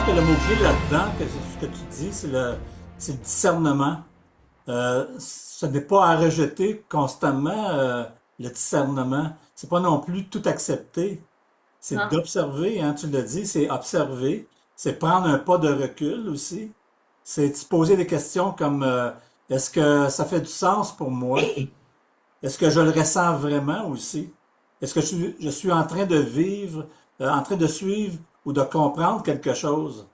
pense que le mot-clé là-dedans, que ce que tu dis, c'est le discernement. Ce n'est pas à rejeter constamment le discernement. C'est pas non plus tout accepter. C'est Non. d'observer, hein, tu l'as dit, c'est observer. C'est prendre un pas de recul aussi. C'est se poser des questions comme est-ce que ça fait du sens pour moi? Est-ce que je le ressens vraiment aussi? Est-ce que je suis en train de vivre, en train de suivre ou de comprendre quelque chose?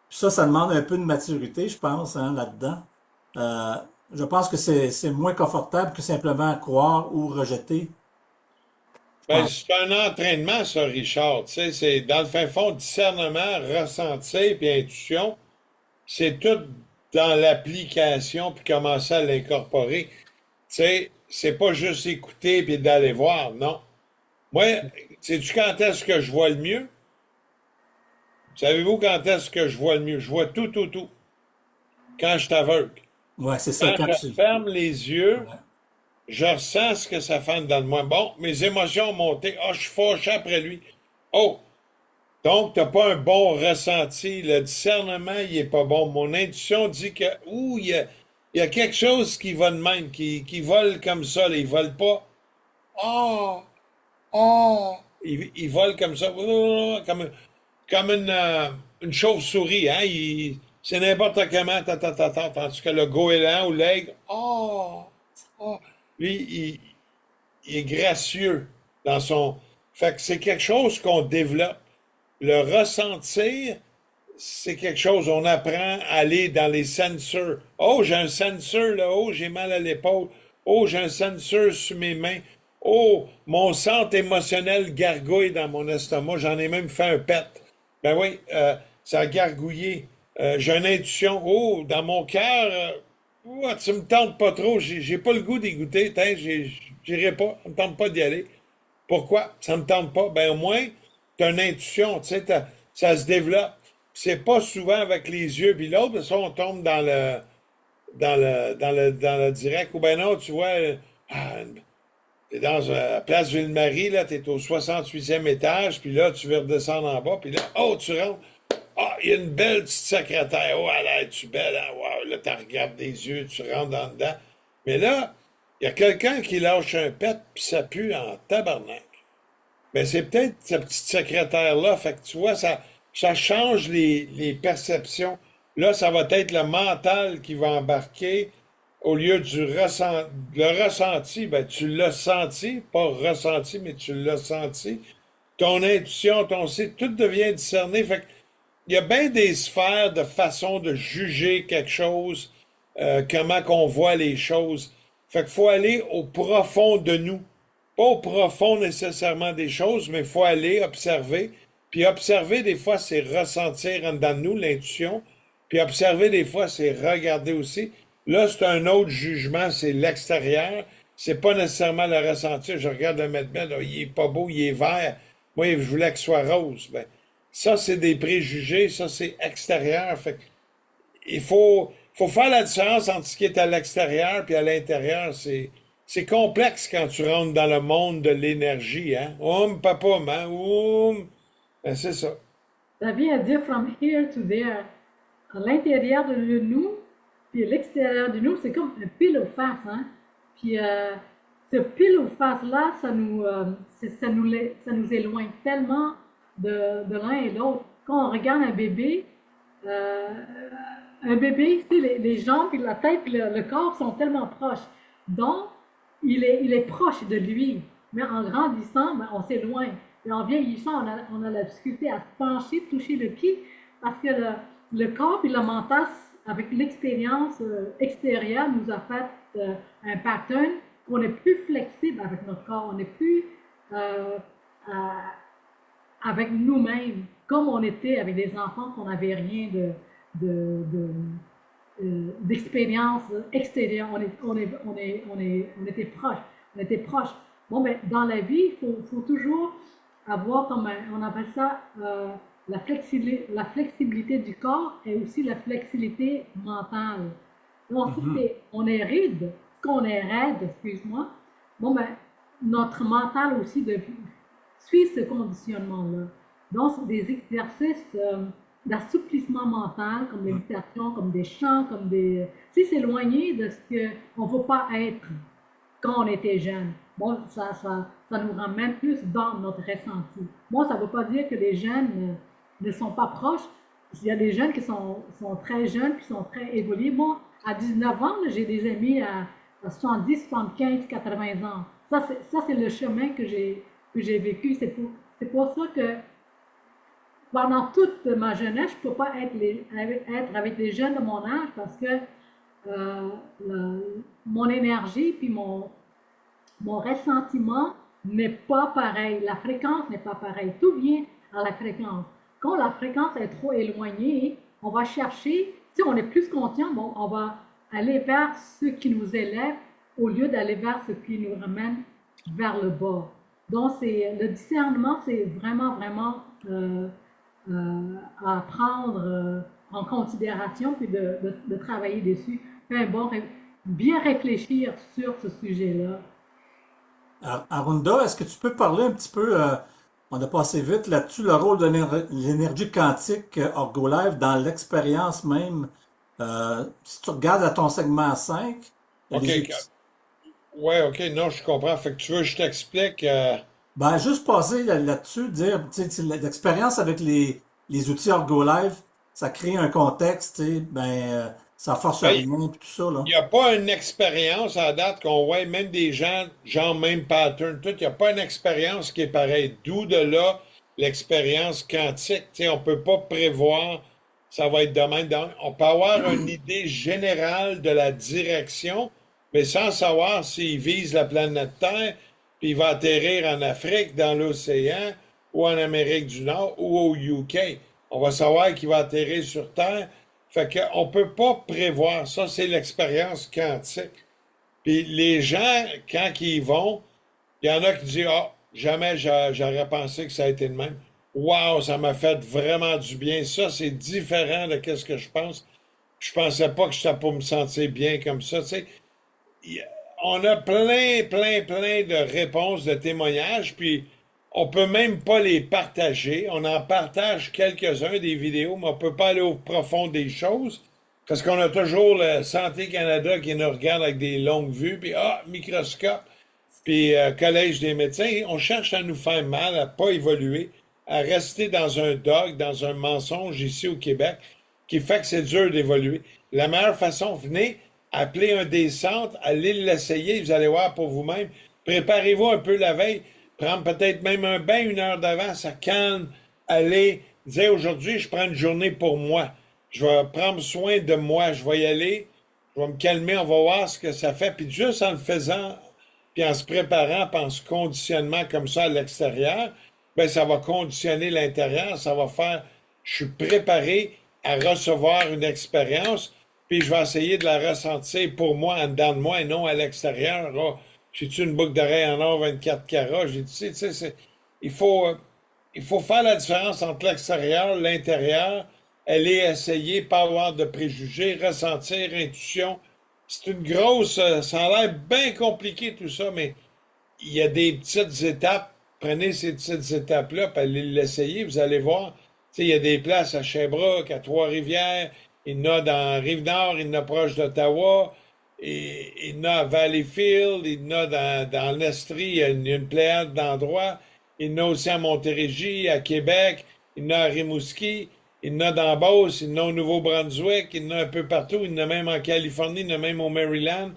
Puis ça demande un peu de maturité, je pense, hein, là-dedans. Euh, je pense que c'est moins confortable que simplement croire ou rejeter, je Ben, pense. c'est un entraînement, ça, Richard. Tu sais, c'est dans le fin fond, discernement, ressenti puis intuition, c'est tout dans l'application puis commencer à l'incorporer. Tu sais, c'est pas juste écouter puis d'aller voir, non. Moi, sais-tu quand est-ce que je vois le mieux? Savez-vous quand est-ce que je vois le mieux? Je vois tout, tout, tout. Quand je suis aveugle. Ouais, c'est ça, Quand quand je tu... ferme les yeux, Ouais. je ressens ce que ça fait dans moi. Bon, mes émotions ont monté. Ah, je suis fâché après lui. Oh, donc, tu n'as pas un bon ressenti. Le discernement, il est pas bon. Mon intuition dit que, ouh, il y a quelque chose qui va de même, qui vole comme ça. Là. Il vole pas. Ah, ah. Il vole comme ça. Comme une chauve-souris. Hein? C'est n'importe comment. Tandis que le goéland ou l'aigle, ah, ah. Lui, il est gracieux dans son. Fait que c'est quelque chose qu'on développe. Le ressentir, c'est quelque chose, on apprend à aller dans les sensors. Oh, j'ai un sensor là, oh, j'ai mal à l'épaule. Oh, j'ai un sensor sur mes mains. Oh, mon centre émotionnel gargouille dans mon estomac. J'en ai même fait un pet. Ben oui, ça a gargouillé. J'ai une intuition. Oh, dans mon cœur, ouah, tu me tentes pas trop. J'ai pas le goût d'y goûter. J'irai pas. Ça me tente pas d'y aller. Pourquoi? Ça me tente pas. Ben au moins, tu as une intuition, tu sais, ça se développe. C'est pas souvent avec les yeux, puis l'autre, ça, on tombe dans le direct. Ou ben non, tu vois, ah, t'es dans la place Ville-Marie, là, t'es au 68e étage, puis là, tu veux redescendre en bas, puis là, oh, tu rentres. Ah, il y a une belle petite secrétaire. Oh, elle est-tu belle, hein? Wow, là, tu regardes des yeux, tu rentres dans dedans. Mais là, il y a quelqu'un qui lâche un pet, puis ça pue en tabarnak. Ben, c'est peut-être cette petite secrétaire-là. Fait que tu vois, ça change les perceptions. Là, ça va être le mental qui va embarquer au lieu le ressenti. Ben, tu l'as senti, pas ressenti, mais tu l'as senti. Ton intuition, ton sait, tout devient discerné. Fait que il y a bien des sphères de façon de juger quelque chose, comment qu'on voit les choses. Fait qu'il faut aller au profond de nous. Pas au profond nécessairement des choses, mais il faut aller observer. Puis observer, des fois, c'est ressentir en dedans de nous l'intuition. Puis observer, des fois, c'est regarder aussi. Là, c'est un autre jugement, c'est l'extérieur. C'est pas nécessairement le ressentir. Je regarde le Medmed, oh, il est pas beau, il est vert. Moi, je voulais qu'il soit rose. Ben, ça, c'est des préjugés, ça, c'est extérieur. Fait que il faut faire la différence entre ce qui est à l'extérieur et à l'intérieur. C'est complexe quand tu rentres dans le monde de l'énergie, hein? Papa, hein? Ben, c'est ça. Ça vient à dire from here to there. À l'intérieur de nous, puis l'extérieur de nous, c'est comme un pile ou face, hein? Puis ce pile ou face-là, ça nous éloigne tellement de l'un et l'autre. Quand on regarde euh, un bébé, tu sais, les jambes, puis la tête, puis le corps sont tellement proches. Donc, il est proche de lui. Mais en grandissant, ben, on s'éloigne. Et en vieillissant, on a la difficulté à se pencher, toucher le pied, parce que le corps et le mental, avec l'expérience extérieure, nous a fait un pattern qu'on est plus flexible avec notre corps, on est plus euh, euh, avec nous-mêmes, comme on était avec des enfants qu'on n'avait rien de, de, d'expérience extérieure. On était proche. On était proche. Bon, mais dans la vie, faut toujours avoir comme on appelle ça la flexibilité du corps et aussi la flexibilité mentale. Donc, si Mhm. on est raide, qu'on est raide, excuse-moi, bon, ben, notre mental aussi suit ce conditionnement-là. Donc, c'est des exercices d'assouplissement mental, comme méditation, comme des chants, comme des... C'est s'éloigner de ce qu'on ne veut pas être quand on était jeune. Bon, ça nous ramène plus dans notre ressenti. Moi, ça ne veut pas dire que les jeunes ne sont pas proches. Il y a des jeunes qui sont très jeunes, qui sont très évolués. Moi, à 19 ans, j'ai des amis à 70, 75, 80 ans. Ça c'est le chemin que j'ai vécu. C'est pour ça que pendant toute ma jeunesse, je ne peux pas être avec les jeunes de mon âge parce que mon énergie puis mon ressentiment n'est pas pareil. La fréquence n'est pas pareille. Tout vient à la fréquence. Quand la fréquence est trop éloignée, on va chercher, si on est plus conscient, bon, on va aller vers ce qui nous élève au lieu d'aller vers ce qui nous ramène vers le bas. Donc, le discernement, c'est vraiment, vraiment à prendre en considération puis de travailler dessus. Enfin, bon, bien réfléchir sur ce sujet-là. Arunda, est-ce que tu peux parler un petit peu, on a passé vite là-dessus, le rôle de l'énergie quantique Orgolife dans l'expérience même. Si tu regardes à ton segment 5, il y a OK. des outils. Ouais, OK. Non, je comprends. Fait que tu veux que je t'explique. Ben, juste passer là-dessus, dire, tu sais, l'expérience avec les outils Orgolife, ça crée un contexte, tu sais, ben, ça force Ben, rien, puis tout ça, là. il n'y a pas une expérience à date qu'on voit, même des gens, genre même pattern, tout. Il n'y a pas une expérience qui est pareille. D'où de là l'expérience quantique. Tu sais, on ne peut pas prévoir ça va être demain. On peut avoir une idée générale de la direction, mais sans savoir s'il vise la planète Terre, puis il va atterrir en Afrique, dans l'océan, ou en Amérique du Nord, ou au UK. On va savoir qu'il va atterrir sur Terre. Fait qu'on ne peut pas prévoir ça. C'est l'expérience quantique. Puis les gens, quand ils y vont, il y en a qui disent, ah, jamais j'aurais pensé que ça a été de même. Wow, ça m'a fait vraiment du bien. Ça, c'est différent de ce que je pense. Je pensais pas que j'étais pour me sentir bien comme ça. Tu sais, il- on a plein de réponses, de témoignages, puis on peut même pas les partager. On en partage quelques-uns des vidéos, mais on peut pas aller au profond des choses. Parce qu'on a toujours le Santé Canada qui nous regarde avec des longues vues, puis microscope, puis Collège des médecins. On cherche à nous faire mal, à pas évoluer, à rester dans un dogme, dans un mensonge ici au Québec, qui fait que c'est dur d'évoluer. La meilleure façon, venez, appelez un des centres, allez l'essayer, vous allez voir pour vous-même. Préparez-vous un peu la veille, prendre peut-être même un bain 1 heure d'avant, ça calme. Allez, dire aujourd'hui, je prends une journée pour moi. Je vais prendre soin de moi, je vais y aller, je vais me calmer, on va voir ce que ça fait. Puis juste en le faisant, puis en se préparant, puis en se conditionnement comme ça à l'extérieur, ben ça va conditionner l'intérieur, ça va faire, je suis préparé à recevoir une expérience, puis je vais essayer de la ressentir pour moi, en dedans de moi, et non à l'extérieur. Oh, j'ai-tu une boucle d'oreille en or 24 carats? Tu sais, il faut, euh, il faut faire la différence entre l'extérieur, l'intérieur, aller essayer, pas avoir de préjugés, ressentir, intuition. C'est une grosse, ça a l'air bien compliqué tout ça, mais il y a des petites étapes. Prenez ces petites étapes-là, puis allez l'essayer, vous allez voir. Tu sais, il y a des places à Sherbrooke, à Trois-Rivières, il y en a dans Rive-Nord, il y en a proche d'Ottawa, et il y en a à Valleyfield, il y en a dans l'Estrie, il y a une pléiade d'endroits. Il y en a aussi à Montérégie, à Québec, il y en a à Rimouski, il y en a dans Beauce, il y en a au Nouveau-Brunswick, il y en a un peu partout, il y en a même en Californie, il y en a même au Maryland.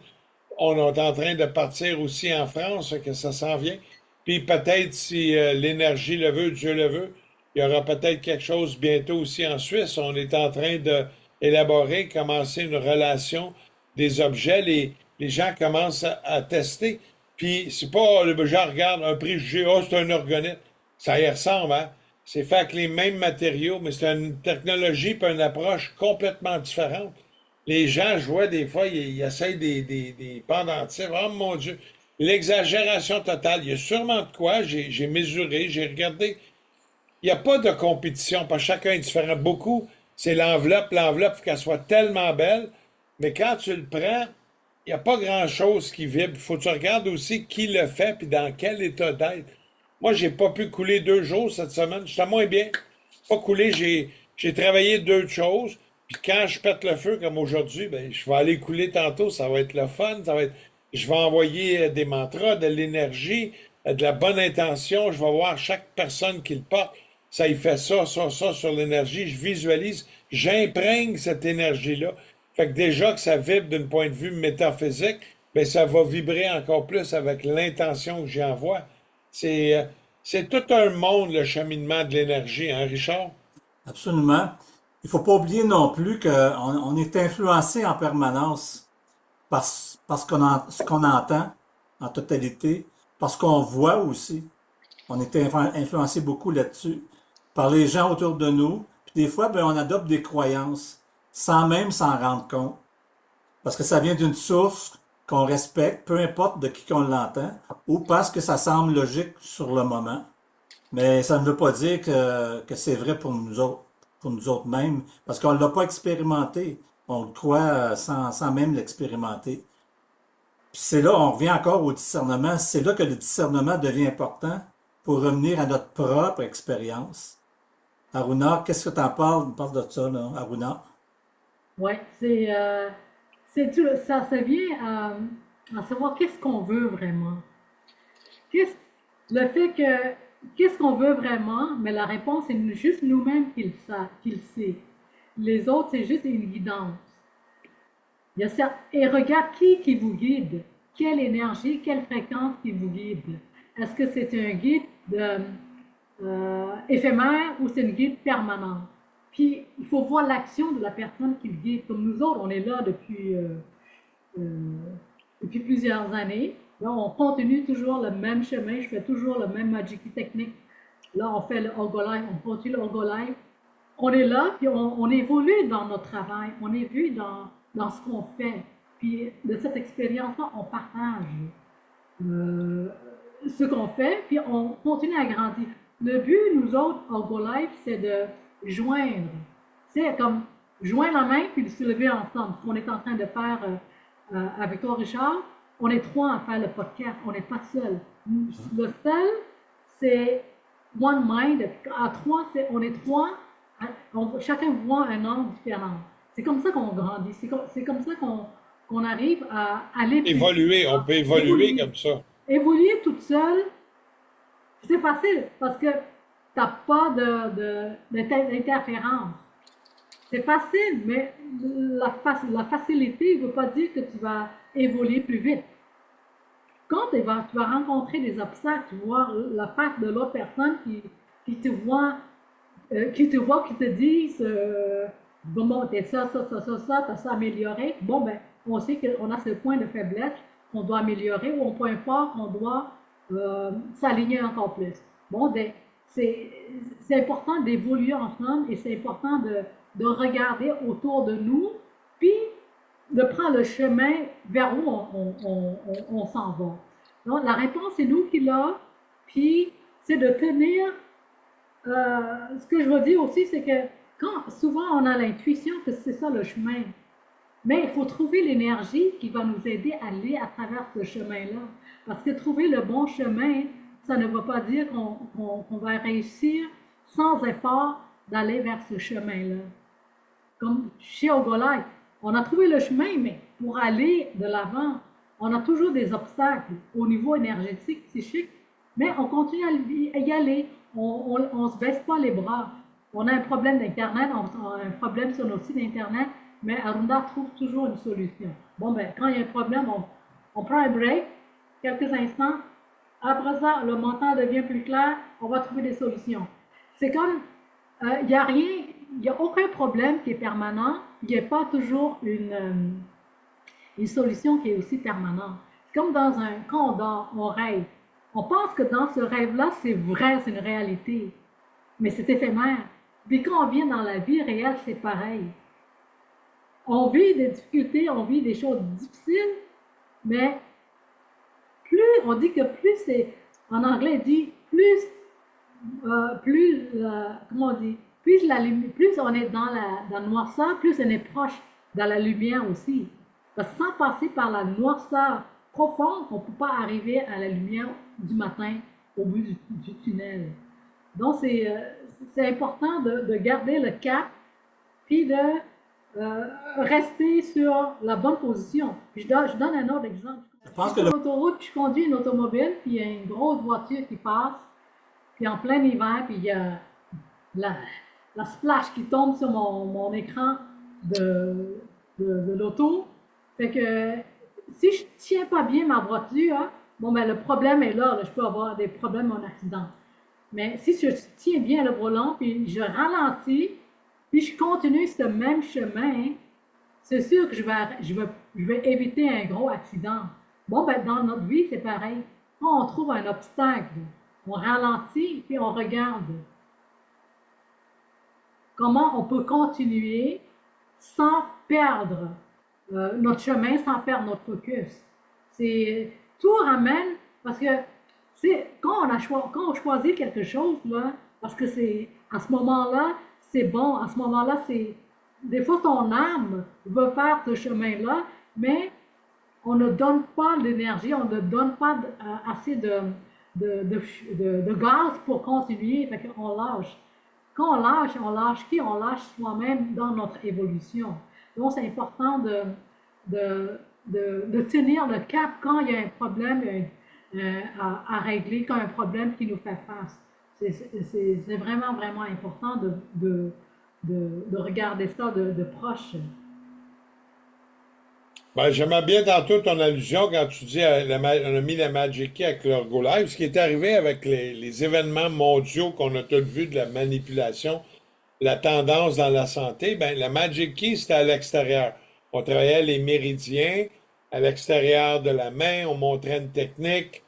On est en train de partir aussi en France, fait que ça s'en vient. Puis peut-être si l'énergie le veut, Dieu le veut, il y aura peut-être quelque chose bientôt aussi en Suisse. On est en train de élaborer, commencer une relation des objets. Les gens commencent à tester. Puis c'est pas le genre regarde un préjugé, oh, c'est un organite. Ça y ressemble, hein? C'est fait avec les mêmes matériaux, mais c'est une technologie et une approche complètement différente. Les gens, je vois des fois, ils essayent des pendentifs. Oh mon Dieu! L'exagération totale. Il y a sûrement de quoi. J'ai mesuré, j'ai regardé. Il n'y a pas de compétition, parce que chacun est différent. Beaucoup, c'est l'enveloppe. L'enveloppe, il faut qu'elle soit tellement belle. Mais quand tu le prends, il n'y a pas grand-chose qui vibre. Il faut que tu regardes aussi qui le fait puis dans quel état d'être. Moi, j'ai pas pu couler 2 jours cette semaine. J'étais moins bien. Pas coulé, J'ai travaillé deux choses, puis quand je pète le feu, comme aujourd'hui, ben, je vais aller couler tantôt, ça va être le fun, je vais envoyer des mantras, de l'énergie, de la bonne intention, je vais voir chaque personne qui le porte, ça y fait ça sur l'énergie, je visualise, j'imprègne cette énergie-là. Fait que déjà que ça vibre d'un point de vue métaphysique, ben ça va vibrer encore plus avec l'intention que j'y envoie. C'est euh, c'est tout un monde, le cheminement de l'énergie, hein, Richard? Absolument. Il faut pas oublier non plus qu'on est influencé en permanence par ce qu'on entend en totalité, par ce qu'on voit aussi. On est influencé beaucoup là-dessus, par les gens autour de nous. Puis des fois, ben, on adopte des croyances sans même s'en rendre compte. Parce que ça vient d'une source qu'on respecte, peu importe de qui qu'on l'entend, ou parce que ça semble logique sur le moment. Mais ça ne veut pas dire que c'est vrai pour nous autres mêmes, parce qu'on ne l'a pas expérimenté. On le croit sans même l'expérimenter. Puis c'est là, on revient encore au discernement. C'est là que le discernement devient important pour revenir à notre propre expérience. Aruna, qu'est-ce que tu en parles? Parle de ça, là, Aruna. Ouais, c'est tout, ça vient à savoir qu'est-ce qu'on veut vraiment. Qu'est-ce, le fait que, qu'est-ce qu'on veut vraiment, mais la réponse est juste nous-mêmes qui le sait. Les autres, c'est juste une guidance. Et regarde qui vous guide. Quelle énergie, quelle fréquence qui vous guide. Est-ce que c'est un guide éphémère ou c'est une guide permanente? Puis, il faut voir l'action de la personne qui le guide. Comme nous autres, on est là euh, depuis plusieurs années. Là, on continue toujours le même chemin. Je fais toujours le même Magic technique. Là, on fait le Life, on continue le Life. On est là, puis on évolue dans notre travail. On évolue dans ce qu'on fait. Puis, de cette expérience-là, on partage euh, ce qu'on fait, puis on continue à grandir. Le but, nous autres, en Life, c'est de joindre. C'est comme joindre la main puis se lever ensemble. Ce qu'on est en train de faire avec toi, Richard, on est trois à faire le podcast. On n'est pas seul. Le seul, c'est one mind. À trois, on est trois. Chacun voit un angle différent. C'est comme ça qu'on grandit. C'est comme ça qu'on arrive à aller plus vite. Évoluer, on peut évoluer Évoluer. comme ça. Évoluer toute seule, c'est facile parce que tu n'as pas d'interférence. C'est facile, mais la facilité ne veut pas dire que tu vas évoluer plus vite. Quand tu vas rencontrer des obstacles, tu vois la face de l'autre personne qui te voit, qui te disent bon, t'es ça, t'as ça amélioré. Bon, ben, on sait qu'on a ce point de faiblesse qu'on doit améliorer ou un point fort qu'on doit s'aligner encore plus. Bon, ben, c'est important d'évoluer ensemble et c'est important de regarder autour de nous, puis de prendre le chemin vers où on s'en va. Donc, la réponse, c'est nous qui l'a, puis c'est de tenir. Ce que je veux dire aussi, c'est que quand souvent on a l'intuition que c'est ça le chemin, mais il faut trouver l'énergie qui va nous aider à aller à travers ce chemin-là. Parce que trouver le bon chemin, ça ne veut pas dire qu'on va réussir sans effort d'aller vers ce chemin-là. Comme chez Ogolai, on a trouvé le chemin, mais pour aller de l'avant, on a toujours des obstacles au niveau énergétique, psychique, mais on continue à y aller. On ne se baisse pas les bras. On a un problème d'Internet, on a un problème sur nos sites d'Internet, mais Arunda trouve toujours une solution. Bon, ben, quand il y a un problème, on prend un break, quelques instants. Après ça, le mental devient plus clair, on va trouver des solutions. C'est comme, il n'y a rien, il n'y a aucun problème qui est permanent, il n'y a pas toujours une solution qui est aussi permanente. C'est comme quand on dort, on rêve. On pense que dans ce rêve-là, c'est vrai, c'est une réalité, mais c'est éphémère. Puis quand on vient dans la vie réelle, c'est pareil. On vit des difficultés, on vit des choses difficiles, mais on dit que plus c'est, en anglais, il dit comment on dit, plus on est dans la noirceur, plus on est proche de la lumière aussi. Parce que sans passer par la noirceur profonde, on ne peut pas arriver à la lumière du matin au bout du tunnel. Donc, c'est important de garder le cap, puis de rester sur la bonne position. Puis je donne un autre exemple. Je pense Je que suis le sur l'autoroute, puis je conduis une automobile, puis il y a une grosse voiture qui passe, puis en plein hiver, puis il y a la, la splash qui tombe sur mon écran de l'auto. Fait que si je tiens pas bien ma voiture, hein, bon ben le problème est là, je peux avoir des problèmes en accident. Mais si je tiens bien le volant, puis je ralentis, puis je continue ce même chemin, c'est sûr que je vais éviter un gros accident. Bon, ben, dans notre vie, c'est pareil. Quand on trouve un obstacle, on ralentit, puis on regarde comment on peut continuer sans perdre notre chemin, sans perdre notre focus. C'est tout ramène parce que quand on choisit quelque chose là, parce que c'est à ce moment-là c'est bon, à ce moment-là c'est des fois ton âme veut faire ce chemin-là, mais on ne donne pas l'énergie, on ne donne pas assez de gaz pour continuer, fait qu'on lâche. Quand on lâche qui? On lâche soi-même dans notre évolution. Donc, c'est important de tenir le cap quand il y a un problème à régler, quand il y a un problème qui nous fait face. C'est vraiment, vraiment important de regarder ça de proche. Ben, j'aimais bien tantôt ton allusion quand tu dis on a mis la Magic Key avec leur Go Live. Ce qui est arrivé avec les événements mondiaux qu'on a tous vus de la manipulation, la tendance dans la santé, ben, la Magic Key, c'était à l'extérieur. On travaillait les méridiens à l'extérieur de la main, on montrait une technique,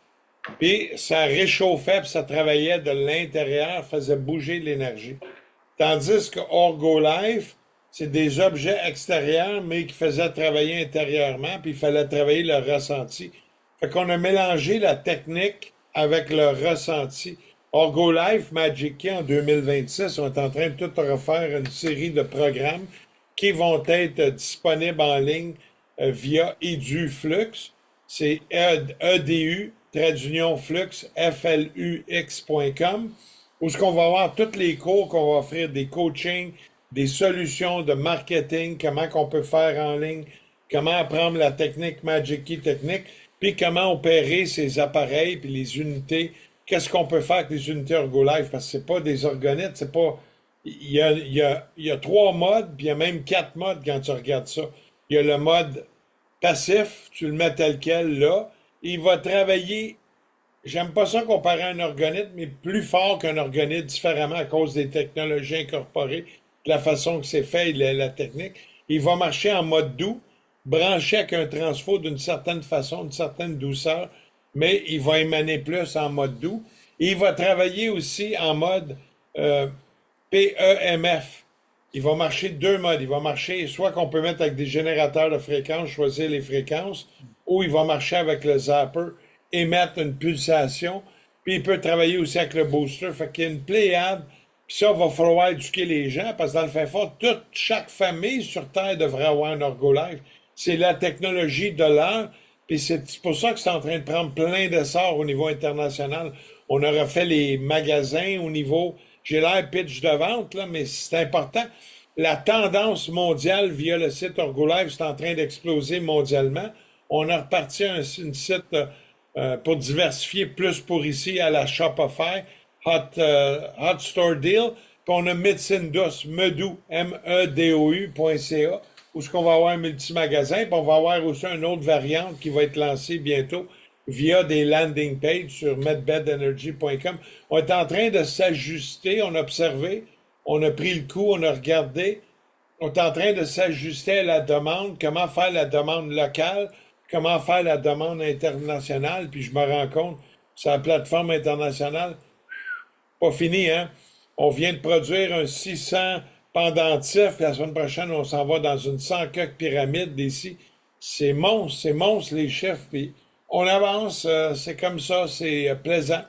puis ça réchauffait, puis ça travaillait de l'intérieur, faisait bouger l'énergie. Tandis que Orgo Life, c'est des objets extérieurs, mais qui faisaient travailler intérieurement, puis il fallait travailler le ressenti. Fait qu'on a mélangé la technique avec le ressenti. Orgo Life, Magic Key, en 2026, on est en train de tout refaire une série de programmes qui vont être disponibles en ligne via EduFlux. C'est EDU, trait d'union flux, flux.com, où ce qu'on va avoir tous les cours qu'on va offrir, des coachings, des solutions de marketing, comment qu'on peut faire en ligne, comment apprendre la technique Magic Key technique, puis comment opérer ces appareils, puis les unités, qu'est-ce qu'on peut faire avec les unités Ergolife, parce que c'est pas des orgonettes, c'est pas... Il y a 3 modes, puis il y a même 4 modes quand tu regardes ça. Il y a le mode passif, tu le mets tel quel là, il va travailler, j'aime pas ça comparer à un orgonite, mais plus fort qu'un orgonite, différemment à cause des technologies incorporées, de la façon que c'est fait, la technique. Il va marcher en mode doux, branché avec un transfo d'une certaine façon, d'une certaine douceur, mais il va émaner plus en mode doux. Et il va travailler aussi en mode PEMF. Il va marcher 2 modes. Il va marcher soit qu'on peut mettre avec des générateurs de fréquences, choisir les fréquences, ou il va marcher avec le zapper, émettre une pulsation, puis il peut travailler aussi avec le booster. Fait qu'il y a une pléiade. Puis ça, il va falloir éduquer les gens, parce que dans le fin fond, chaque famille sur Terre devrait avoir un Ergolife. C'est la technologie de l'heure, puis c'est pour ça que c'est en train de prendre plein d'essor au niveau international. On aurait fait les magasins au niveau... J'ai l'air pitch de vente, là, mais c'est important. La tendance mondiale via le site Ergolife, c'est en train d'exploser mondialement. On a reparti un site pour diversifier plus pour ici à la Shopify, Hot Store Deal, puis on a Médecine douce, Medou, MEDOU.ca, où ce qu'on va avoir un multimagasin, puis on va avoir aussi une autre variante qui va être lancée bientôt via des landing pages sur medbedenergy.com. On est en train de s'ajuster, on a observé, on a pris le coup, on a regardé, on est en train de s'ajuster à la demande, comment faire la demande locale, comment faire la demande internationale, puis je me rends compte, sur la plateforme internationale, pas fini, hein? On vient de produire un 600 pendentif, puis la semaine prochaine, on s'en va dans une 100 coques pyramide d'ici. C'est monstre les chiffres, puis on avance, c'est comme ça, c'est plaisant.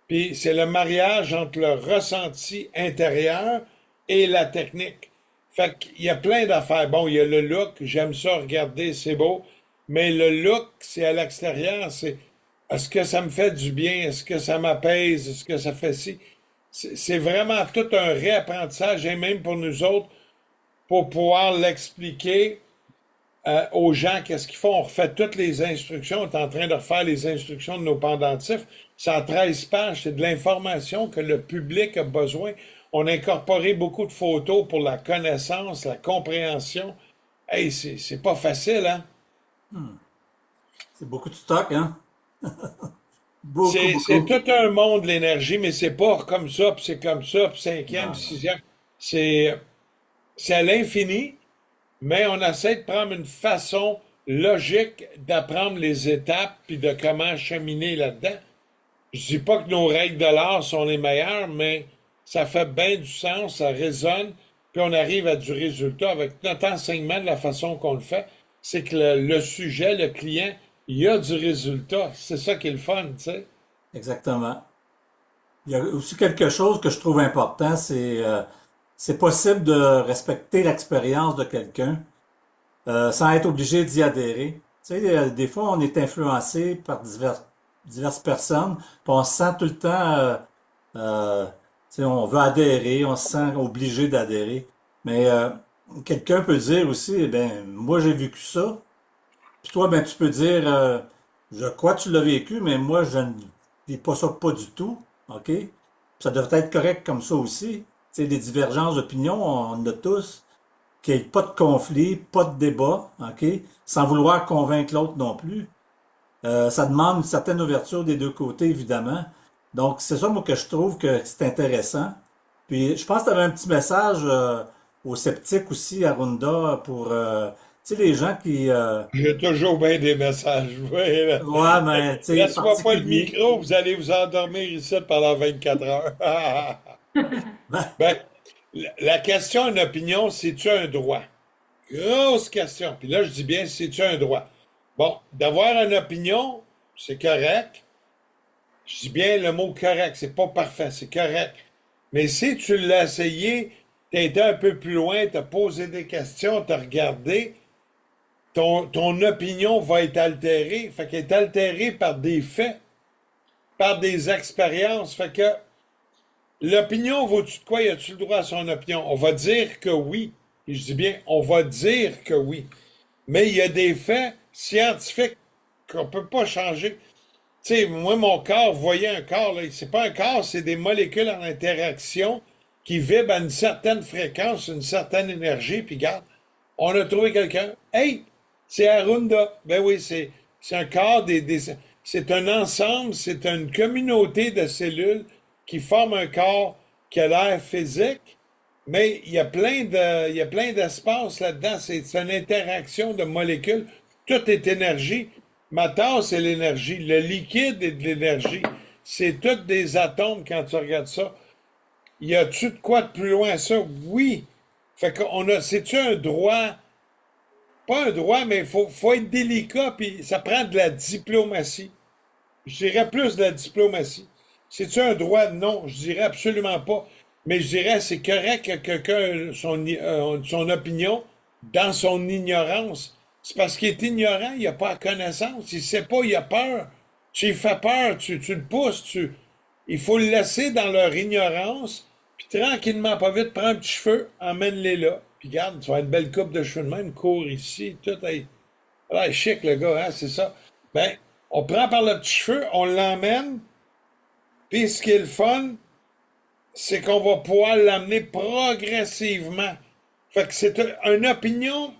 Puis c'est le mariage entre le ressenti intérieur et la technique. Fait qu'il y a plein d'affaires. Bon, il y a le look, j'aime ça regarder, c'est beau, mais le look, c'est à l'extérieur, c'est est-ce que ça me fait du bien, est-ce que ça m'apaise, est-ce que ça fait ci? c'est vraiment tout un réapprentissage, et même pour nous autres, pour pouvoir l'expliquer aux gens qu'est-ce qu'ils font. On refait toutes les instructions. On est en train de refaire les instructions de nos pendentifs. C'est en 13 pages. C'est de l'information que le public a besoin. On a incorporé beaucoup de photos pour la connaissance, la compréhension. Hey, c'est pas facile, hein? C'est beaucoup de stock, hein? Beaucoup, C'est beaucoup. tout un monde, l'énergie, mais c'est pas comme ça, puis c'est comme ça, puis cinquième, Non, non. sixième. C'est, c'est à l'infini, mais on essaie de prendre une façon logique d'apprendre les étapes puis de comment cheminer là-dedans. Je dis pas que nos règles de l'art sont les meilleures, mais ça fait bien du sens, ça résonne, puis on arrive à du résultat avec notre enseignement de la façon qu'on le fait. C'est que le sujet, le client, il y a du résultat. C'est ça qui est le fun, tu sais. Exactement. Il y a aussi quelque chose que je trouve important, c'est possible de respecter l'expérience de quelqu'un sans être obligé d'y adhérer. Tu sais, des fois, on est influencé par diverses personnes, puis on se sent tout le temps, tu sais, on veut adhérer, on se sent obligé d'adhérer. Mais quelqu'un peut dire aussi, eh ben, moi j'ai vécu ça, puis toi, ben, tu peux dire, je crois que tu l'as vécu, mais moi, je ne vis pas ça pas du tout. OK? Puis ça devrait être correct comme ça aussi. Tu sais, des divergences d'opinion, on en a tous. Qu'il n'y ait pas de conflit, pas de débat, OK? Sans vouloir convaincre l'autre non plus. Ça demande une certaine ouverture des deux côtés, évidemment. Donc, c'est ça, moi, que je trouve que c'est intéressant. Puis, je pense que tu avais un petit message aux sceptiques aussi, Arunda, pour, tu sais, les gens qui, J'ai toujours bien des messages. Oui, là. ouais, mais, tu sais, Laisse-moi pas le particulier. micro, vous allez vous endormir ici pendant 24 heures. Ben, Ben, la question en opinion, c'est-tu un droit? Grosse question. Puis là, je dis bien, c'est-tu un droit? Bon, d'avoir une opinion, c'est correct. Je dis bien le mot correct, c'est pas parfait, c'est correct. Mais si tu l'as essayé, t'as été un peu plus loin, t'as posé des questions, t'as regardé, ton opinion va être altérée. Fait qu'elle est altérée par des faits, par des expériences. Fait que l'opinion vaut-tu de quoi? Y a-tu le droit à son opinion? On va dire que oui. Et je dis bien, on va dire que oui. Mais il y a des faits scientifiques qu'on peut pas changer. Tu sais, moi, mon corps, vous voyez un corps, là, c'est pas un corps, c'est des molécules en interaction qui vibrent à une certaine fréquence, une certaine énergie, puis regarde, on a trouvé quelqu'un. Hey, c'est Arunda. Ben oui, c'est un corps c'est un ensemble, c'est une communauté de cellules qui forment un corps qui a l'air physique, mais il y a plein d'espace là-dedans. C'est une interaction de molécules. Tout est énergie. Ma tasse, c'est l'énergie. Le liquide est de l'énergie. C'est tous des atomes quand tu regardes ça. Y a-tu de quoi de plus loin à ça? Oui. Fait qu'on a, c'est-tu un droit? Pas un droit, mais faut être délicat, puis ça prend de la diplomatie. Je dirais plus de la diplomatie. C'est-tu un droit? Non, je dirais absolument pas. Mais je dirais c'est correct que quelqu'un ait son opinion dans son ignorance. C'est parce qu'il est ignorant, il n'a pas la connaissance, il sait pas, il a peur. Tu lui fais peur, tu le pousses, il faut le laisser dans leur ignorance, puis tranquillement, pas vite, prends un petit cheveu, emmène-les là. Puis garde, tu vas avoir une belle coupe de cheveux de même, court ici, tout est. Ah, chic le gars, hein, c'est ça. Ben, on prend par le petit cheveu, on l'emmène, puis ce qui est le fun, c'est qu'on va pouvoir l'amener progressivement. Fait que une opinion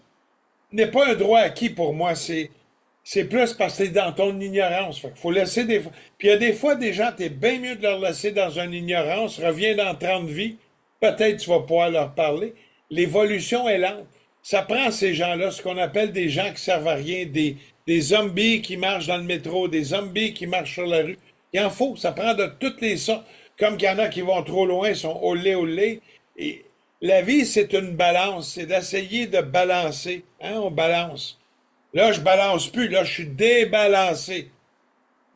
n'est pas un droit acquis pour moi, c'est plus parce que t'es dans ton ignorance. Fait qu'il faut laisser des fois. Puis il y a des fois des gens, t'es bien mieux de leur laisser dans une ignorance, reviens dans 30 vies, peut-être tu vas pouvoir leur parler. L'évolution est lente. Ça prend ces gens-là, ce qu'on appelle des gens qui servent à rien, des zombies qui marchent dans le métro, des zombies qui marchent sur la rue. Il en faut, ça prend de toutes les sortes. Comme qu'il y en a qui vont trop loin, sont olé olé. Et la vie, c'est une balance, c'est d'essayer de balancer. Hein, on balance. Là, je balance plus, là, je suis débalancé.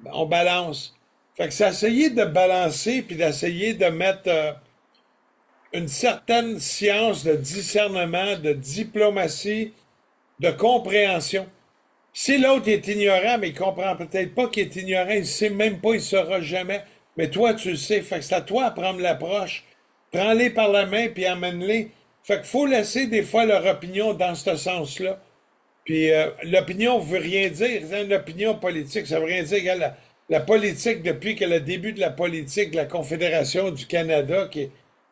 Ben, on balance. Fait que c'est essayer de balancer puis d'essayer de mettre une certaine science de discernement, de diplomatie, de compréhension. Si l'autre est ignorant, mais il comprend peut-être pas qu'il est ignorant, il sait même pas, il saura jamais. mais toi, tu le sais. Fait que c'est à toi de prendre l'approche. Prends-les par la main puis amène-les. Fait qu'il faut laisser des fois leur opinion dans ce sens-là. Puis l'opinion veut rien dire. C'est une opinion politique, ça veut rien dire. Regarde, la politique, depuis que le début de la politique, de la Confédération du Canada,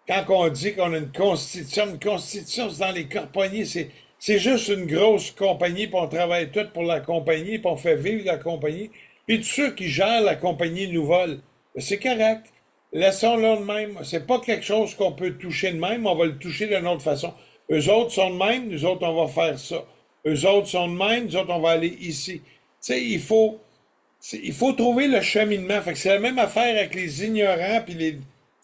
quand on dit qu'on a une constitution, c'est dans les compagnies, c'est juste une grosse compagnie, puis on travaille tout pour la compagnie, puis on fait vivre la compagnie. Puis tous ceux qui gèrent la compagnie nous volent. Ben, c'est correct. Laissons-le de même. C'est pas quelque chose qu'on peut toucher de même, on va le toucher d'une autre façon. Eux autres sont de même, nous autres, on va faire ça. Eux autres sont de même, nous autres, on va aller ici. Tu sais, il faut trouver le cheminement. Fait que c'est la même affaire avec les ignorants puis les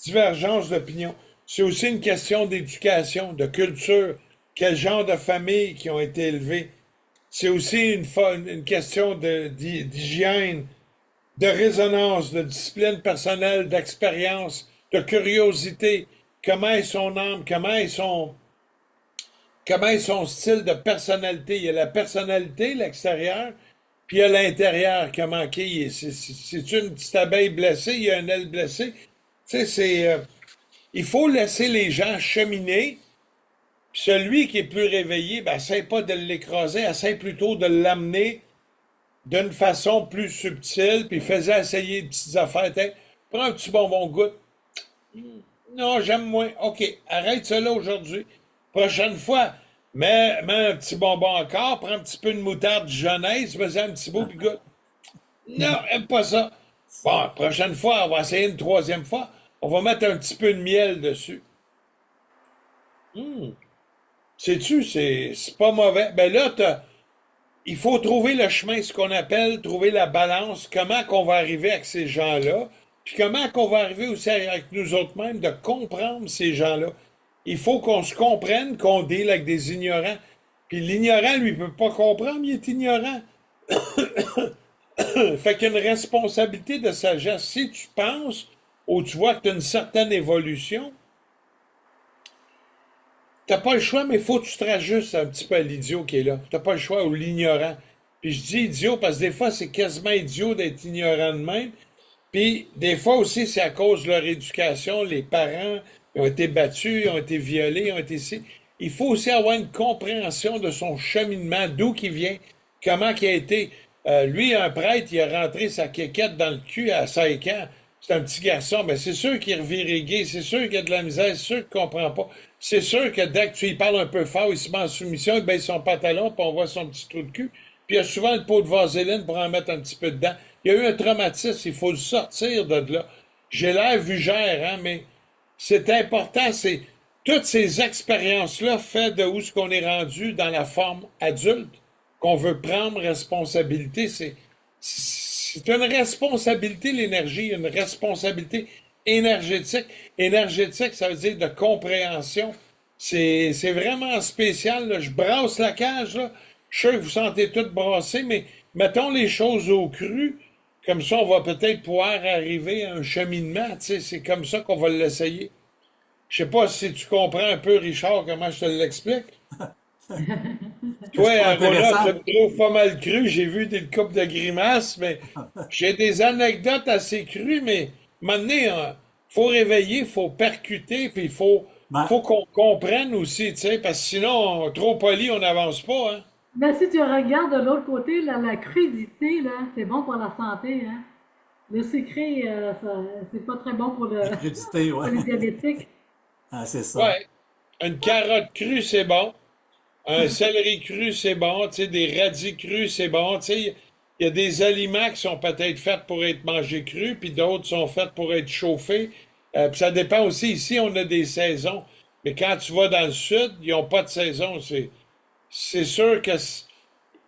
divergences d'opinion. C'est aussi une question d'éducation, de culture, quel genre de famille qui ont été élevées. C'est aussi une question d'hygiène, de résonance, de discipline personnelle, d'expérience, de curiosité. Comment est son âme, comment est son style de personnalité. Il y a la personnalité, l'extérieur, puis il y a l'intérieur, comment c'est une petite abeille blessée, il y a une aile blessée. Tu sais, il faut laisser les gens cheminer. Puis celui qui est plus réveillé, ben, essaie pas de l'écraser, essaie plutôt de l'amener d'une façon plus subtile, puis fais essayer de petites affaires. Tiens, prends un petit bonbon goutte. Non, j'aime moins. OK, arrête ça là aujourd'hui. Prochaine fois, mets un petit bonbon encore, prends un petit peu de moutarde jeunesse, mets un petit bout, puis goûte. Non, aime pas ça. Bon, prochaine fois, on va essayer une troisième fois. On va mettre un petit peu de miel dessus. Hum. Sais-tu, c'est pas mauvais. Ben là, il faut trouver le chemin, ce qu'on appelle trouver la balance, comment qu'on va arriver avec ces gens-là, puis comment qu'on va arriver aussi avec nous autres mêmes de comprendre ces gens-là. Il faut qu'on se comprenne qu'on deal avec des ignorants. Puis l'ignorant, lui, peut pas comprendre, il est ignorant. Fait qu'il y a une responsabilité de sagesse. Si tu penses ou tu vois que tu as une certaine évolution, t'as pas le choix, mais il faut que tu te rajustes un petit peu à l'idiot qui est là. T'as pas le choix ou l'ignorant. Puis je dis idiot parce que des fois, c'est quasiment idiot d'être ignorant de même. Puis des fois aussi, c'est à cause de leur éducation. Les parents ils ont été battus, ils ont été violés, ils ont été ici. Il faut aussi avoir une compréhension de son cheminement, d'où qu'il vient, comment qu'il a été. Lui, un prêtre, il a rentré sa quéquette dans le cul à 5 ans. C'est un petit garçon. Ben, c'est sûr qu'il est reviré gay, c'est sûr qu'il y a de la misère, c'est sûr qu'il comprend pas. C'est sûr que dès que tu lui parles un peu fort, il se met en soumission, il baisse son pantalon, puis on voit son petit trou de cul. Puis il y a souvent le pot de vaseline pour en mettre un petit peu dedans. Il y a eu un traumatisme, il faut le sortir de là. J'ai l'air vugère, hein, mais c'est important, c'est toutes ces expériences-là faites de où ce qu'on est rendu dans la forme adulte, qu'on veut prendre responsabilité. C'est une responsabilité, l'énergie, une responsabilité énergétique. Énergétique, ça veut dire de compréhension. C'est vraiment spécial, là. Je brasse la cage, là. Je suis sûr que vous sentez tout brasser, mais mettons les choses au cru. Comme ça, on va peut-être pouvoir arriver à un cheminement. Tu sais, c'est comme ça qu'on va l'essayer. Je sais pas si tu comprends un peu, Richard, comment je te l'explique. Toi, C'est pas Angola, intéressant? tu me trouves pas mal cru. J'ai vu des coupes de grimaces, mais j'ai des anecdotes assez crues, mais maintenant, faut réveiller, faut percuter, puis Ben, faut qu'on comprenne aussi, tu sais, parce que sinon, trop poli, on n'avance pas, hein. Mais si tu regardes de l'autre côté, la crudité, là, c'est bon pour la santé, hein. Le sucré, c'est pas très bon la crudité, pour ouais. les diabétiques. Ah, c'est ça. Ouais. Une carotte crue, c'est bon. Un céleri cru, c'est bon. Tu sais, des radis crus, c'est bon. Tu sais, il y a des aliments qui sont peut-être faits pour être mangés crus, puis d'autres sont faits pour être chauffés. Puis ça dépend aussi. Ici, on a des saisons. Mais quand tu vas dans le sud, ils n'ont pas de saison. C'est sûr que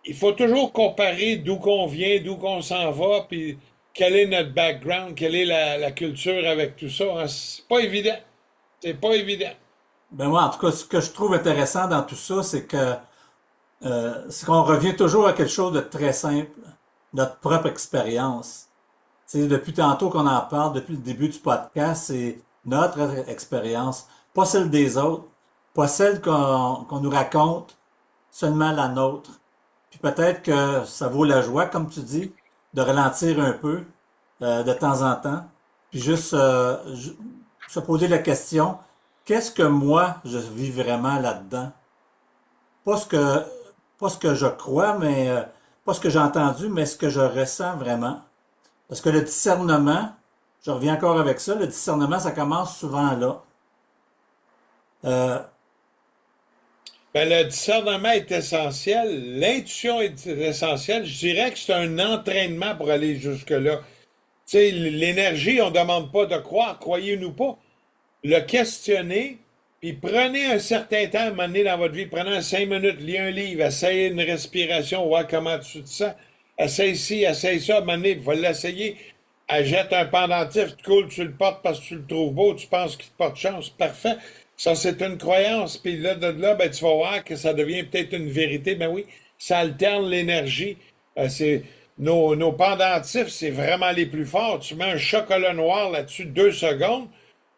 il faut toujours comparer d'où qu'on vient, d'où qu'on s'en va, puis quel est notre background, quelle est la culture avec tout ça, hein. C'est pas évident. C'est pas évident. Ben moi, en tout cas, ce que je trouve intéressant dans tout ça, c'est qu'on revient toujours à quelque chose de très simple, notre propre expérience. Tu sais, depuis tantôt qu'on en parle, depuis le début du podcast, c'est notre expérience, pas celle des autres, pas celle qu'on nous raconte, seulement la nôtre. Puis peut-être que ça vaut la joie, comme tu dis, de ralentir un peu de temps en temps, puis juste se poser la question, qu'est-ce que moi je vis vraiment là-dedans? Pas ce que, pas ce que je crois, mais pas ce que j'ai entendu, mais ce que je ressens vraiment. Parce que le discernement, je reviens encore avec ça, le discernement, ça commence souvent là. Euh, Ben, le discernement est essentiel, l'intuition est essentielle. Je dirais que c'est un entraînement pour aller jusque-là. Tu sais, l'énergie, on ne demande pas de croire, croyez-nous pas. Le questionner, puis prenez un certain temps à un moment donné dans votre vie, prenez 5 minutes, lisez un livre, essayez une respiration, voir comment tu te sens. Essaye ci, essaye ça, à un moment donné, il faut l'essayer. Elle jette un pendentif, tu coules, tu le portes parce que tu le trouves beau, tu penses qu'il te porte chance. Parfait. Ça, c'est une croyance. Puis là, de là, ben, tu vas voir que ça devient peut-être une vérité. Ben oui, ça alterne l'énergie. C'est nos pendentifs, c'est vraiment les plus forts. Tu mets un chocolat noir là-dessus 2 secondes,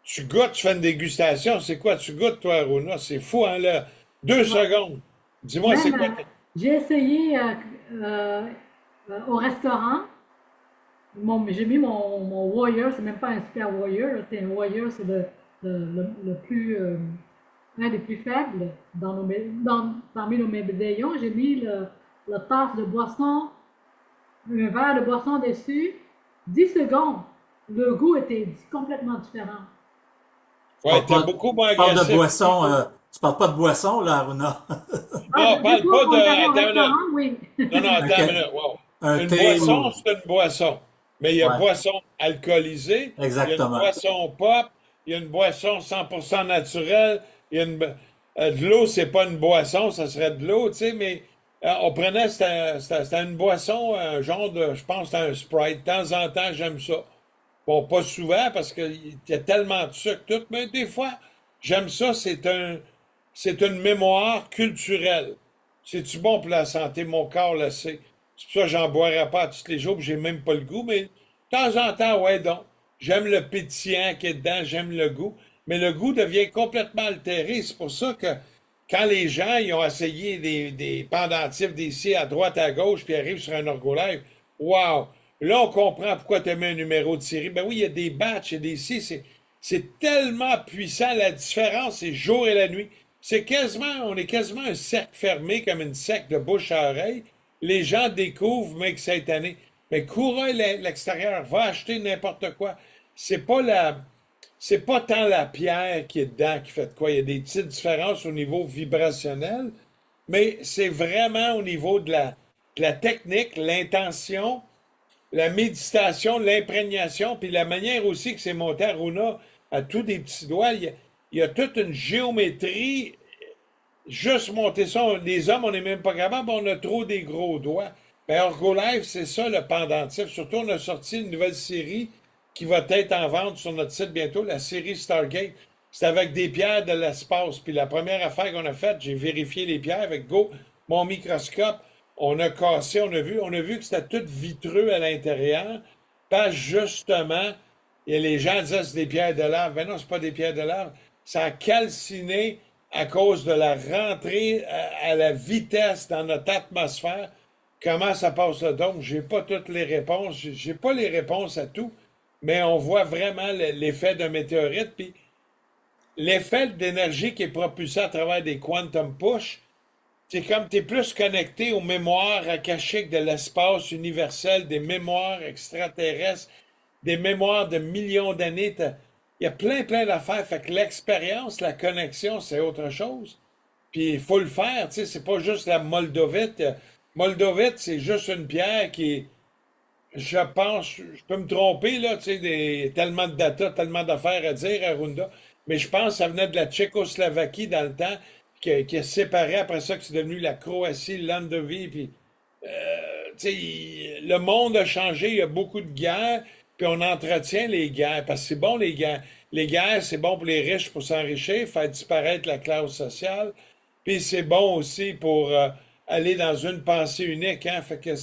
tu goûtes, tu fais une dégustation. C'est quoi? Tu goûtes, toi, Aruna? C'est fou, hein, là? Deux Ouais. secondes. Dis-moi, c'est Même, quoi? j'ai essayé euh, au restaurant. J'ai mis mon Warrior, c'est même pas un Super Warrior, là, c'est un Warrior, c'est le plus, un des plus faibles parmi nos médaillons. J'ai mis le tasse de boisson, un verre de boisson dessus, 10 secondes. Le goût était complètement différent. Ouais, t'es beaucoup moins tu parles de agressif. boisson, tu parles pas de boisson, là, Aruna. Ah, Non, du parle coup, pas on est allé de. au Attends une minute. restaurant, oui. Non, non, attends une OK. minute. Wow. Un Une thé boisson, ou... c'est une boisson. Mais il y a Ouais, boisson alcoolisée, il y a une exactement. boisson pop, il y a une boisson 100% naturelle, il y a de l'eau, c'est pas une boisson, ça serait de l'eau, tu sais, mais on prenait, c'était une boisson, un genre de, je pense, c'était un Sprite. De temps en temps, j'aime ça. Bon, pas souvent parce qu'il y a tellement de sucre, tout, mais des fois, j'aime ça, c'est une mémoire culturelle. C'est-tu bon pour la santé? Mon corps le sait. C'est pour ça que j'en boirais pas tous les jours, puis j'ai même pas le goût, mais de temps en temps, ouais, donc. J'aime le pétillant qui est dedans, j'aime le goût, mais le goût devient complètement altéré. C'est pour ça que quand les gens ils ont essayé des pendentifs, des scies à droite, à gauche, puis arrivent sur un Orgolife, wow! Là, on comprend pourquoi tu as mis un numéro de série. Ben oui, il y a des batchs, il y a des scies, c'est tellement puissant. La différence, c'est jour et la nuit. On est quasiment un cercle fermé, comme une secte de bouche à oreille. Les gens découvrent, mais que cette année. Mais courez l'extérieur, va acheter n'importe quoi. C'est pas la, c'est pas tant la pierre qui est dedans qui fait de quoi. Il y a des petites différences au niveau vibrationnel, mais c'est vraiment au niveau de la technique, l'intention, la méditation, l'imprégnation, puis la manière aussi que c'est monté à Runa à tous des petits doigts. Il y a toute une géométrie. Juste monter ça, les hommes, on n'est même pas capable, on a trop des gros doigts. Ben, Orgolife, c'est ça le pendentif. Surtout, on a sorti une nouvelle série qui va être en vente sur notre site bientôt, la série Stargate. C'est avec des pierres de l'espace. Puis la première affaire qu'on a faite, j'ai vérifié les pierres avec mon microscope. On a cassé, on a vu que c'était tout vitreux à l'intérieur. Pas justement, et les gens disaient que c'est des pierres de lave. Ben non, c'est pas des pierres de lave. Ça a calciné à cause de la rentrée à la vitesse dans notre atmosphère. Comment ça passe là? Donc, j'ai pas toutes les réponses. J'ai pas les réponses à tout, mais on voit vraiment l'effet d'un météorite. Puis l'effet d'énergie qui est propulsé à travers des quantum push, c'est comme tu es plus connecté aux mémoires akashiques de l'espace universel, des mémoires extraterrestres, des mémoires de millions d'années. Il y a plein, plein d'affaires. Fait que l'expérience, la connexion, c'est autre chose. Puis il faut le faire, tu sais, c'est pas juste la moldovite. Moldovite, c'est juste une pierre qui, je pense, je peux me tromper, là, tu sais, tellement de data, tellement d'affaires à dire à Runda, mais je pense que ça venait de la Tchécoslovaquie dans le temps, qui a séparé après ça, que c'est devenu la Croatie, le Landovie, puis tu sais, le monde a changé, il y a beaucoup de guerres, puis on entretient les guerres, parce que c'est bon les guerres. Les guerres, c'est bon pour les riches pour s'enrichir, faire disparaître la classe sociale, puis c'est bon aussi pour aller dans une pensée unique, hein, fait que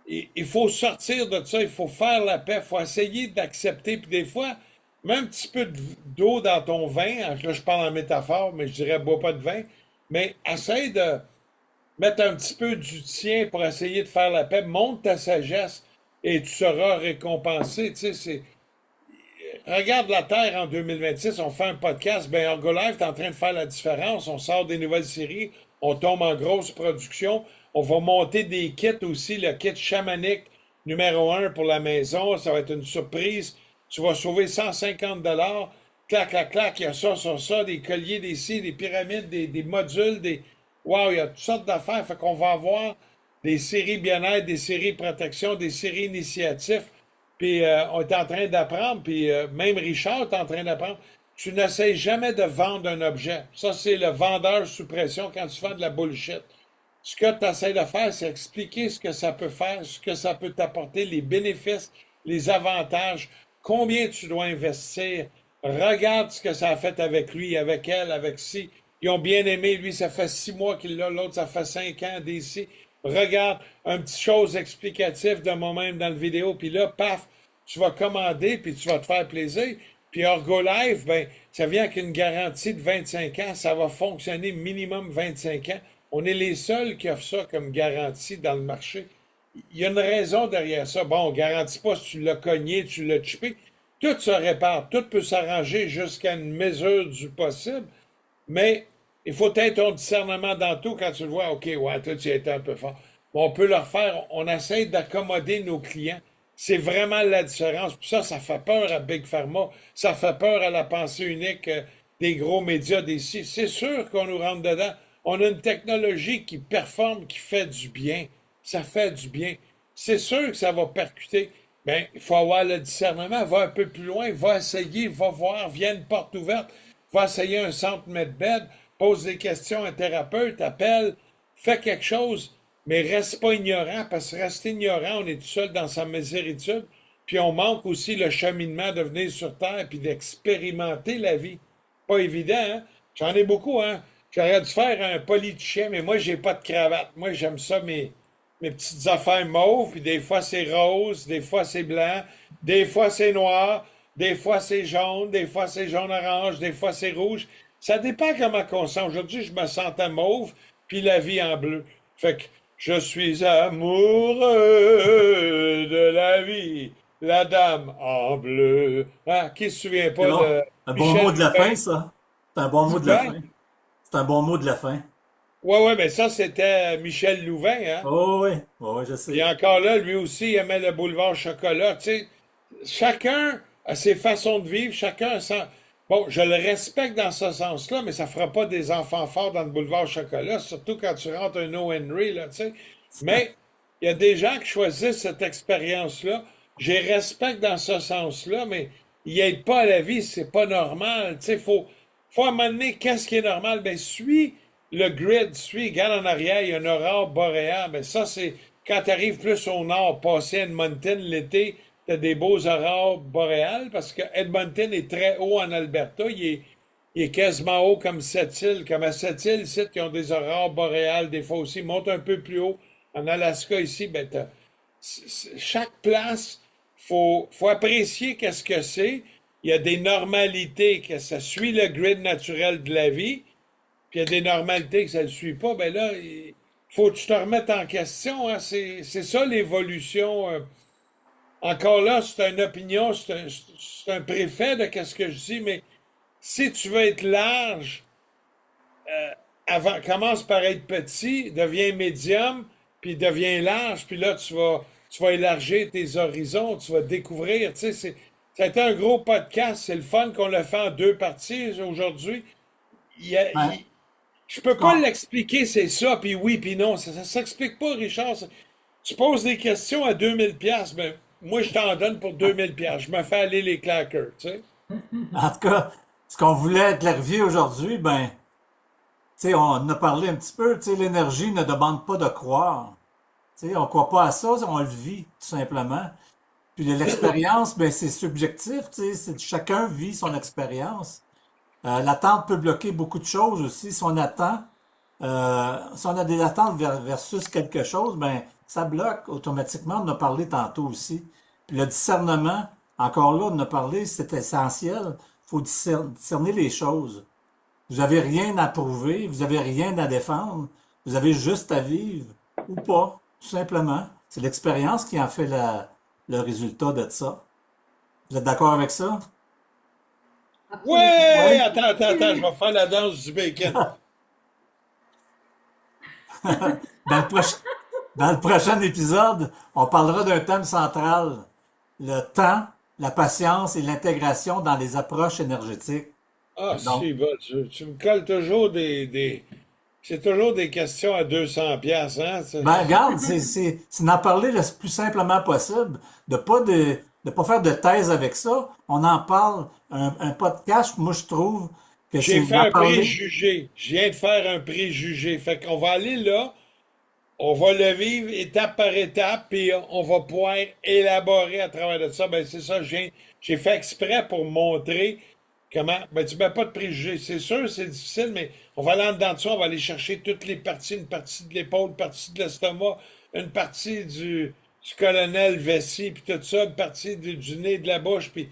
il faut sortir de ça, il faut faire la paix, il faut essayer d'accepter, puis des fois, mets un petit peu d'eau dans ton vin, hein, là je parle en métaphore, mais je dirais bois pas de vin, mais essaye de mettre un petit peu du tien pour essayer de faire la paix, monte ta sagesse et tu seras récompensé. Tu sais, regarde la Terre en 2026, on fait un podcast, ben Ergolife est en train de faire la différence. On sort des nouvelles séries, on tombe en grosse production. On va monter des kits aussi, le kit chamanique numéro 1 pour la maison. Ça va être une surprise. Tu vas sauver 150 $. Clac, clac, clac, il y a ça, des colliers, des cils, des pyramides, des modules, des. Wow, il y a toutes sortes d'affaires. Fait qu'on va avoir des séries bien-être, des séries protection, des séries initiatives. Puis on est en train d'apprendre, puis même Richard est en train d'apprendre. Tu n'essayes jamais de vendre un objet. Ça, c'est le vendeur sous pression quand tu vends de la bullshit. Ce que tu essaies de faire, c'est expliquer ce que ça peut faire, ce que ça peut t'apporter, les bénéfices, les avantages, combien tu dois investir. Regarde ce que ça a fait avec lui, avec elle, avec ci. Ils ont bien aimé, lui, ça fait 6 mois qu'il l'a, l'autre, ça fait 5 ans, d'ici. Regarde un petit chose explicative de moi-même dans la vidéo, puis là, paf, tu vas commander, puis tu vas te faire plaisir. Puis Ergolife, ben, ça vient avec une garantie de 25 ans, ça va fonctionner minimum 25 ans. On est les seuls qui offrent ça comme garantie dans le marché. Il y a une raison derrière ça. Bon, on ne garantit pas si tu l'as cogné, tu l'as chippé. Tout se répare, tout peut s'arranger jusqu'à une mesure du possible, mais il faut être ton discernement dans tout quand tu le vois. OK, ouais, toi, tu as été un peu fort. Bon, on peut le refaire. On essaie d'accommoder nos clients. C'est vraiment la différence. Puis ça fait peur à Big Pharma. Ça fait peur à la pensée unique des gros médias d'ici. C'est sûr qu'on nous rentre dedans. On a une technologie qui performe, qui fait du bien. Ça fait du bien. C'est sûr que ça va percuter. Bien, il faut avoir le discernement. Va un peu plus loin. Va essayer. Va voir. Viens une porte ouverte. Va essayer un centre Medbed. Pose des questions à un thérapeute. Appelle. Fais quelque chose. Mais reste pas ignorant, parce que rester ignorant, on est tout seul dans sa miséritude. Puis on manque aussi le cheminement de venir sur Terre puis d'expérimenter la vie. Pas évident, hein? J'en ai beaucoup, hein? J'aurais dû faire un politicien, mais moi, j'ai pas de cravate. Moi, j'aime ça, mes petites affaires mauves, puis des fois, c'est rose, des fois, c'est blanc, des fois, c'est noir, des fois, c'est jaune, des fois, c'est jaune-orange, des fois, c'est rouge. Ça dépend comment on sent. Aujourd'hui, je me sentais mauve, puis la vie en bleu. Fait que je suis amoureux de la vie, la dame en bleu. Ah, qui se souvient C'est pas bon. de Un bon mot Michel de la fin, Louvain? ça. C'est un bon mot de la Louvain? fin. C'est un bon mot de la fin. Ouais, ouais, mais ça, c'était Michel Louvain, hein? Oh oui, oh, oui, je Et sais. encore là, lui aussi, il aimait le boulevard chocolat. Tu sais, chacun a ses façons de vivre, chacun a sa. Bon, je le respecte dans ce sens-là, mais ça fera pas des enfants forts dans le boulevard chocolat, surtout quand tu rentres un O. Henry, là, tu sais. Mais il y a des gens qui choisissent cette expérience-là. Je les respecte dans ce sens-là, mais ils n'aident pas à la vie, c'est pas normal. Tu sais, faut à un moment donné, qu'est-ce qui est normal? Ben, suis le grid, regarde en arrière, il y a une aurore boréale. Ben, ça, c'est quand tu arrives plus au nord, passer Edmonton l'été, tu as des beaux aurores boréales parce que Edmonton est très haut en Alberta. Il est quasiment haut comme Sept-Îles. Comme à Sept-Îles, ici, qui ont des aurores boréales, des fois aussi. Monte un peu plus haut. En Alaska, ici, ben, chaque place, faut apprécier qu'est-ce que c'est. Il y a des normalités que ça suit le grid naturel de la vie, puis il y a des normalités que ça ne le suit pas. Ben là, il faut que tu te remettes en question. Hein. C'est ça l'évolution. Encore là, c'est une opinion, c'est un préfet de qu'est-ce que je dis, mais si tu veux être large, commence par être petit, deviens médium, puis deviens large, puis là, tu vas élargir tes horizons, tu vas découvrir, tu sais, ça a été un gros podcast, c'est le fun qu'on l'a fait en 2 parties aujourd'hui. Il y a- Ouais. il- je peux pas l'expliquer, c'est ça, puis oui, puis non, ça s'explique pas, Richard. Tu poses des questions à 2000 $, ben, moi, je t'en donne pour 2000 $. Je me fais aller les claqueurs, tu sais. En tout cas, ce qu'on voulait clarifier aujourd'hui, ben, tu sais, on en a parlé un petit peu, tu sais, l'énergie ne demande pas de croire. Tu sais, on croit pas à ça, on le vit, tout simplement. Puis l'expérience, ben, c'est subjectif, tu sais, chacun vit son expérience. L'attente peut bloquer beaucoup de choses aussi. Si on attend, si on a des attentes versus quelque chose, ben, ça bloque automatiquement. On en a parlé tantôt aussi. Puis le discernement, encore là, on en a parlé, c'est essentiel. Il faut discerner les choses. Vous n'avez rien à prouver, vous n'avez rien à défendre, vous avez juste à vivre ou pas, tout simplement. C'est l'expérience qui en fait le résultat de ça. Vous êtes d'accord avec ça? absolument. Ouais! Oui. Attends, je vais faire la danse du bacon. Dans le proche- Dans le prochain épisode, on parlera d'un thème central, le temps, la patience et l'intégration dans les approches énergétiques. Ah, Donc, si, bon, tu me colles toujours c'est toujours des questions à 200 piastres, hein? ben, regarde, c'est d'en parler le plus simplement possible, de pas faire de thèse avec ça. On en parle. Un podcast, moi, je trouve que c'est J'ai fait d'en un parler. préjugé. Je viens de faire un préjugé. Fait qu'on va aller là, on va le vivre étape par étape, puis on va pouvoir élaborer à travers de ça. Ben, c'est ça, j'ai fait exprès pour montrer comment. Ben, tu mets pas de préjugés. C'est sûr, c'est difficile, mais on va aller en dedans de ça, on va aller chercher toutes les parties, une partie de l'épaule, une partie de l'estomac, une partie du colonel vessie, puis tout ça, une partie du nez, de la bouche, puis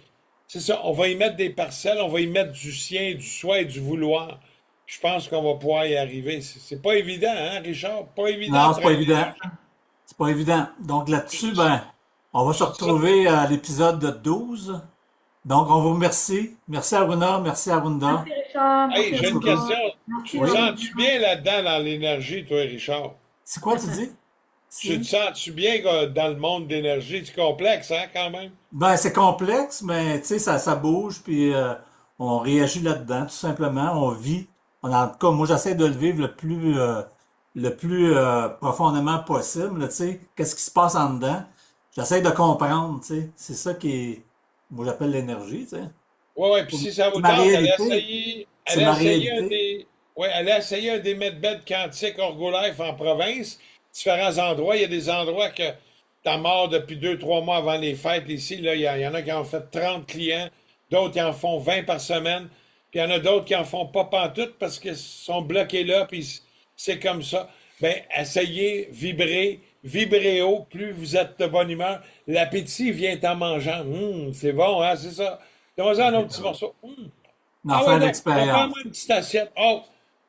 c'est ça. On va y mettre des parcelles, on va y mettre du sien, du soi et du vouloir. Je pense qu'on va pouvoir y arriver. C'est pas évident, hein, Richard? Pas évident de Non, c'est pas travailler évident. l'énergie. C'est pas évident. Donc là-dessus, Ça, ben, on va se ça, retrouver à l'épisode 12. Donc, on vous remercie. Merci Aruna, merci Arunda. Merci Richard, hey, merci j'ai une Aruna, question. Tu merci te Oui. Aruna. sens-tu bien là-dedans dans l'énergie, toi, Richard? C'est quoi tu dis? Tu te Si? sens-tu bien dans le monde d'énergie? C'est complexe, hein, quand même? Ben, c'est complexe, mais tu sais, ça bouge, puis on réagit là-dedans, tout simplement. On vit. En tout cas, moi, j'essaie de le vivre le plus profondément possible, là, tu sais. Qu'est-ce qui se passe en dedans? J'essaie de comprendre, tu sais. C'est ça qui est, moi, j'appelle l'énergie, tu sais. Ouais, ouais, puis si ça C'est vous ma tente, réalité. C'est allez ma essayer un réalité. des, ouais, allez essayer un des medbeds quantiques Orgolife en province. Différents endroits. Il y a des endroits que t'as mort depuis 2, 3 mois avant les fêtes ici. Là, il y en a qui en ont fait 30 clients, d'autres qui en font 20 par semaine, puis il y en a d'autres qui en font pas pantoute parce qu'ils sont bloqués là, puis c'est comme ça. Ben, essayez, vibrez haut, plus vous êtes de bonne humeur. L'appétit vient en mangeant. C'est bon, hein, c'est ça. Donne-moi un autre petit morceau. D'en Ah ouais, faire donc, l'expérience. prends-moi une petite assiette. Oh,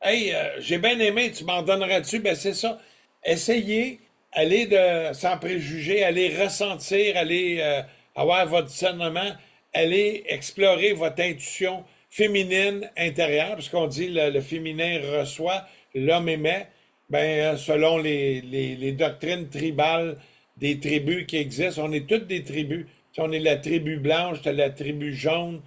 hey, j'ai bien aimé, tu m'en donneras-tu? Ben, c'est ça. Essayez, allez sans préjugés, allez ressentir, allez avoir votre discernement, allez explorer votre intuition féminine intérieure, parce qu'on dit le féminin reçoit, l'homme émet. Ben, selon les doctrines tribales des tribus qui existent, on est toutes des tribus. Si on est la tribu blanche, t'as la tribu jaune,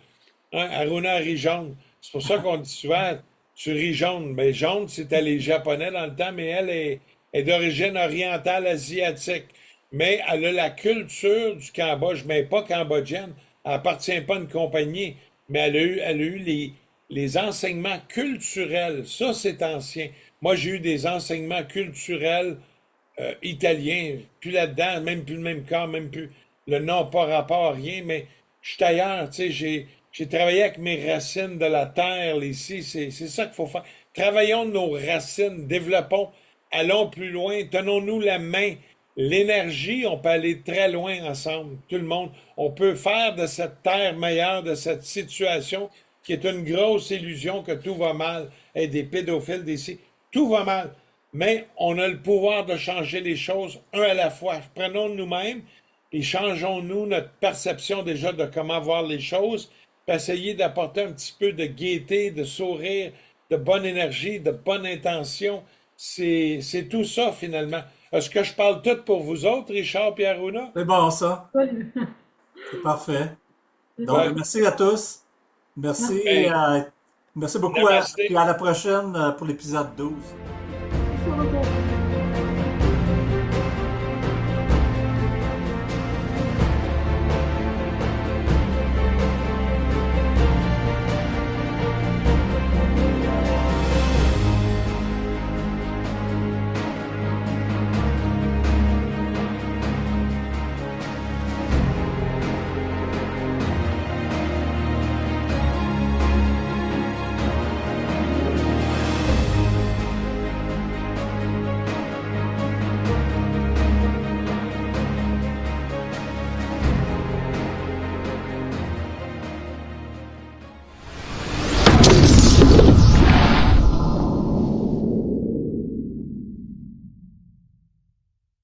hein, Aruna rit jaune. C'est pour ça qu'on dit souvent, tu ris jaune. Mais jaune, c'était les Japonais dans le temps, mais est d'origine orientale asiatique. Mais elle a la culture du Cambodge, mais pas cambodgienne. Elle appartient pas à une compagnie, mais elle a eu les enseignements culturels. Ça, c'est ancien. Moi, j'ai eu des enseignements culturels italien, plus là-dedans, même plus le même corps, même plus le nom par rapport à rien, mais je suis ailleurs, tu sais, j'ai travaillé avec mes racines de la terre, ici, c'est ça qu'il faut faire. Travaillons nos racines, développons, allons plus loin, tenons-nous la main. L'énergie, on peut aller très loin ensemble, tout le monde. On peut faire de cette terre meilleure, de cette situation qui est une grosse illusion que tout va mal, et des pédophiles d'ici, tout va mal. Mais on a le pouvoir de changer les choses un à la fois. Prenons nous-mêmes et changeons-nous notre perception déjà de comment voir les choses, puis essayez d'apporter un petit peu de gaieté, de sourire, de bonne énergie, de bonne intention. C'est tout ça finalement. Est-ce que je parle tout pour vous autres, Richard et Aruna? C'est bon, ça. Salut. C'est parfait. C'est Donc, ça. Ouais. merci à tous. Merci, Merci. Ben, merci beaucoup. Puis namasté. à la prochaine pour l'épisode 12. Merci beaucoup.